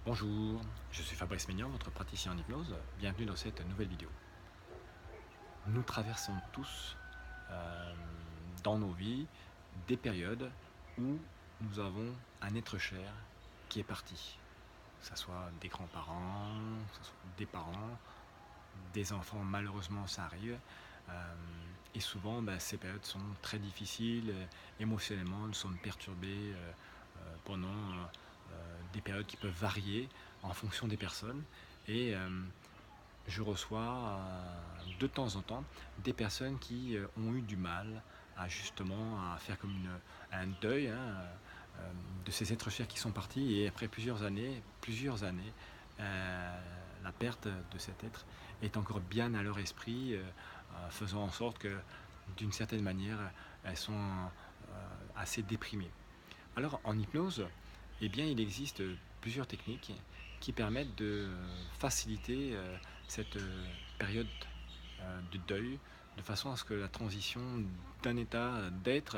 Bonjour, je suis Fabrice Maignan, votre praticien en hypnose. Bienvenue dans cette nouvelle vidéo. Nous traversons tous dans nos vies des périodes où nous avons un être cher qui est parti. Que ce soit des grands-parents, que ce soit des parents, des enfants, malheureusement ça arrive. Et souvent ces périodes sont très difficiles, émotionnellement nous sommes perturbés pendant des périodes qui peuvent varier en fonction des personnes. Et je reçois de temps en temps des personnes qui ont eu du mal à justement à faire comme un deuil de ces êtres chers qui sont partis, et après plusieurs années, la perte de cet être est encore bien à leur esprit, faisant en sorte que d'une certaine manière elles sont assez déprimées. Alors en hypnose, eh bien, il existe plusieurs techniques qui permettent de faciliter cette période de deuil, de façon à ce que la transition d'un état d'être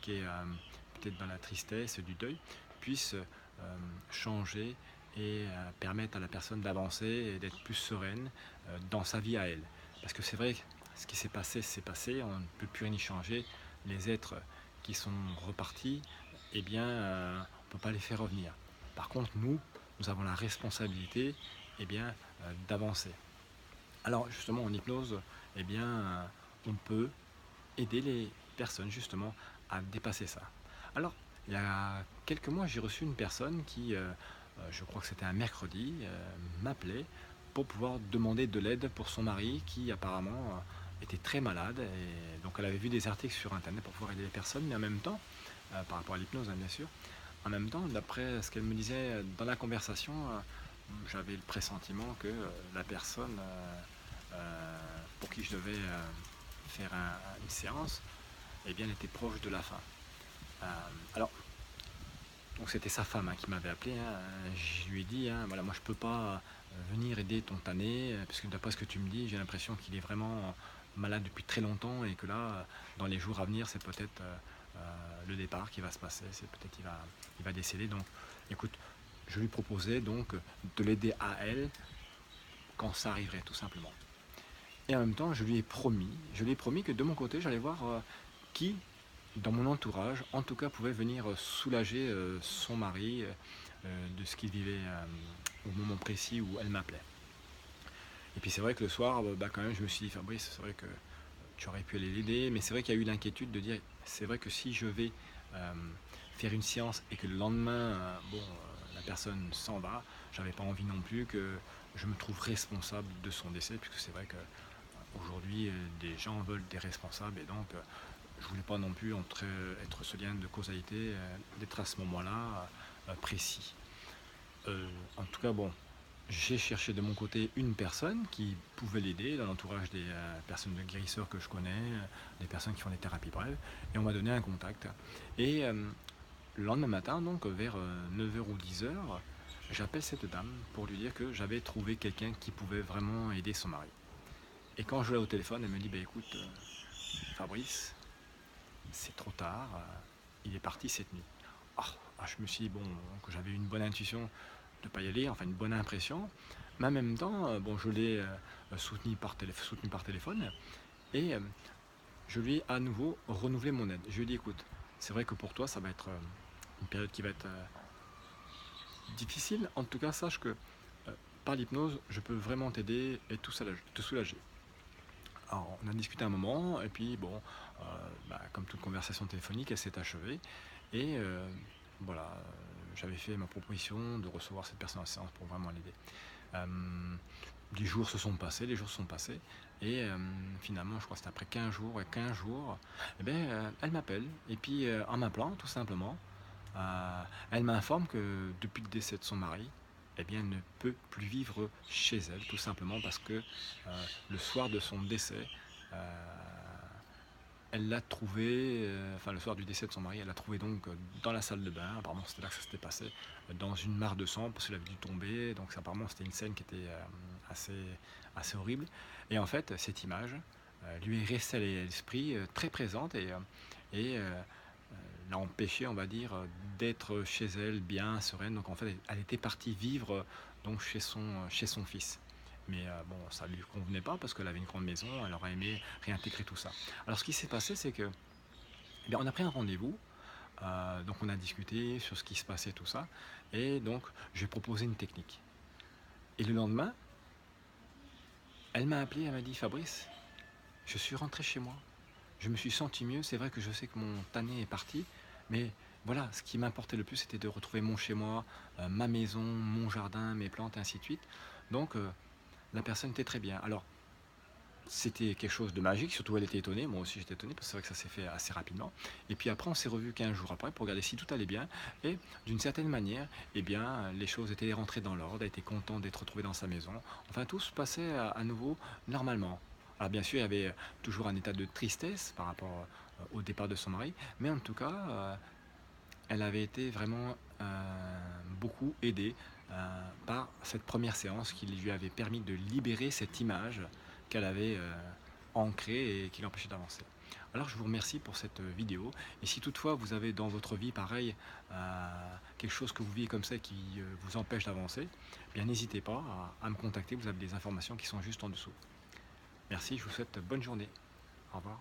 qui est peut-être dans la tristesse du deuil puisse changer et permettre à la personne d'avancer et d'être plus sereine dans sa vie à elle. Parce que c'est vrai que ce qui s'est passé, c'est passé, on ne peut plus rien y changer. Les êtres qui sont repartis, eh bien, on ne peut pas les faire revenir. Par contre, nous avons la responsabilité d'avancer. Alors justement, en hypnose, eh bien, on peut aider les personnes justement à dépasser ça. Alors, il y a quelques mois, j'ai reçu une personne qui, je crois que c'était un mercredi, m'appelait pour pouvoir demander de l'aide pour son mari qui apparemment était très malade. Et donc elle avait vu des articles sur internet pour pouvoir aider les personnes, mais en même temps, par rapport à l'hypnose bien sûr, en même temps, d'après ce qu'elle me disait dans la conversation, j'avais le pressentiment que la personne pour qui je devais faire une séance, eh bien, elle était proche de la fin. Alors, donc c'était sa femme qui m'avait appelé. Je lui ai dit, voilà, moi je peux pas venir aider ton tanné, parce que d'après ce que tu me dis, j'ai l'impression qu'il est vraiment malade depuis très longtemps, et que là, dans les jours à venir, c'est peut-être le départ qui va se passer, c'est peut-être il va décéder. Donc, écoute, je lui proposais donc de l'aider à elle quand ça arriverait, tout simplement. Et en même temps, je lui ai promis que de mon côté, j'allais voir qui, dans mon entourage, en tout cas, pouvait venir soulager son mari de ce qu'il vivait au moment précis où elle m'appelait. Et puis c'est vrai que le soir, quand même, je me suis dit, Fabrice, c'est vrai que tu aurais pu aller l'aider, mais c'est vrai qu'il y a eu l'inquiétude de dire, c'est vrai que si je vais faire une séance et que le lendemain, la personne s'en va, j'avais pas envie non plus que je me trouve responsable de son décès, puisque c'est vrai que aujourd'hui, des gens veulent des responsables, et donc je voulais pas non plus être ce lien de causalité, d'être à ce moment-là précis. En tout cas, bon, j'ai cherché de mon côté une personne qui pouvait l'aider dans l'entourage des personnes de guérisseurs que je connais, des personnes qui font des thérapies brèves, et on m'a donné un contact. Et le lendemain matin, donc vers 9h ou 10h, j'appelle cette dame pour lui dire que j'avais trouvé quelqu'un qui pouvait vraiment aider son mari. Et quand je l'ai au téléphone, elle me dit, écoute, Fabrice, c'est trop tard, il est parti cette nuit. Je me suis dit, bon, que j'avais une bonne intuition de ne pas y aller, enfin une bonne impression, mais en même temps, je l'ai soutenu par téléphone, et je lui ai à nouveau renouvelé mon aide. Je lui ai dit, écoute, c'est vrai que pour toi, ça va être une période qui va être difficile. En tout cas, sache que par l'hypnose, je peux vraiment t'aider et te soulager. Alors, on a discuté un moment, et puis comme toute conversation téléphonique, elle s'est achevée. Et voilà, j'avais fait ma proposition de recevoir cette personne en séance pour vraiment l'aider. Les jours se sont passés, et finalement, je crois que c'était après 15 jours, elle m'appelle, et puis en m'appelant, tout simplement, elle m'informe que depuis le décès de son mari, elle ne peut plus vivre chez elle, tout simplement parce que le soir de son décès, elle l'a trouvé, le soir du décès de son mari, elle l'a trouvé donc dans la salle de bain. Apparemment, c'était là que ça s'était passé, dans une mare de sang, parce qu'il avait dû tomber. Donc, apparemment, c'était une scène qui était assez horrible. Et en fait, cette image lui est restée à l'esprit, très présente, et l'a empêché, on va dire, d'être chez elle, bien, sereine. Donc en fait, elle était partie vivre donc chez son fils. Mais bon, ça ne lui convenait pas parce qu'elle avait une grande maison, elle aurait aimé réintégrer tout ça. Alors ce qui s'est passé, c'est que eh bien, on a pris un rendez-vous, donc on a discuté sur ce qui se passait, tout ça, et donc je lui ai proposé une technique. Et le lendemain, elle m'a appelé, elle m'a dit: «Fabrice, je suis rentré chez moi. Je me suis senti mieux. C'est vrai que je sais que mon tanné est parti, mais voilà, ce qui m'importait le plus, c'était de retrouver mon chez moi, ma maison, mon jardin, mes plantes, et ainsi de suite». Donc la personne était très bien. Alors c'était quelque chose de magique, surtout elle était étonnée, moi aussi j'étais étonné, parce que c'est vrai que ça s'est fait assez rapidement. Et puis après, on s'est revus 15 jours après pour regarder si tout allait bien. Et d'une certaine manière, eh bien, les choses étaient rentrées dans l'ordre, elle était contente d'être retrouvée dans sa maison. Enfin, tout se passait à nouveau normalement. Alors bien sûr, il y avait toujours un état de tristesse par rapport au départ de son mari, mais en tout cas, elle avait été vraiment beaucoup aidée par cette première séance qui lui avait permis de libérer cette image qu'elle avait ancrée et qui l'empêchait d'avancer. Alors je vous remercie pour cette vidéo, et si toutefois vous avez dans votre vie pareil quelque chose que vous vivez comme ça et qui vous empêche d'avancer, eh bien n'hésitez pas à me contacter, vous avez des informations qui sont juste en dessous. Merci, je vous souhaite bonne journée. Au revoir.